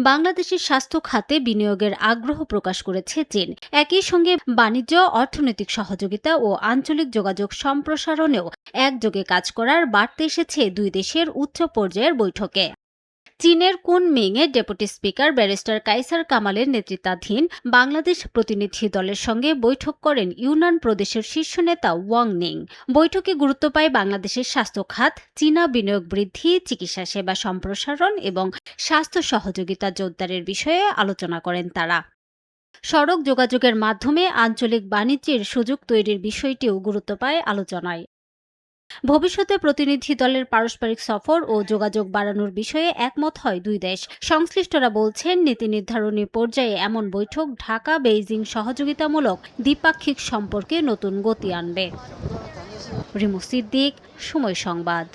বাংলাদেশের স্বাস্থ্য খাতে বিনিয়োগের আগ্রহ প্রকাশ করেছে চীন। একই সঙ্গে বাণিজ্য, অর্থনৈতিক সহযোগিতা ও আঞ্চলিক যোগাযোগ সম্প্রসারণেও একযোগে কাজ করার বার্তা এসেছে দুই দেশের উচ্চ পর্যায়ের বৈঠকে। চীনের কুনমিংয়ে ডেপুটি স্পিকার ব্যারিস্টার কাইসার কামালের নেতৃত্বাধীন বাংলাদেশ প্রতিনিধি দলের সঙ্গে বৈঠক করেন ইউনান প্রদেশের শীর্ষ নেতা ওয়াং নিং। বৈঠকে গুরুত্ব পায় বাংলাদেশের স্বাস্থ্য খাত, চীনা বিনিয়োগ বৃদ্ধি, চিকিৎসা সেবা সম্প্রসারণ এবং স্বাস্থ্য সহযোগিতা জোরদারের বিষয়ে আলোচনা করেন তারা। সড়ক যোগাযোগের মাধ্যমে আঞ্চলিক বাণিজ্যের সুযোগ তৈরির বিষয়টিও গুরুত্ব পায় আলোচনায়। ভবিষ্যতে প্রতিনিধি দলের পারস্পরিক সফর ও যোগাযোগ বাড়ানোর বিষয়ে একমত হয় দুই দেশ। সংশ্লিষ্টরা বলছেন, নীতি নির্ধারণী পর্যায়ে এমন বৈঠক ঢাকা বেইজিং সহযোগিতামূলক দ্বিপাক্ষিক সম্পর্কে নতুন গতি আনবে। রিমু সিদ্দিক, সময় সংবাদ।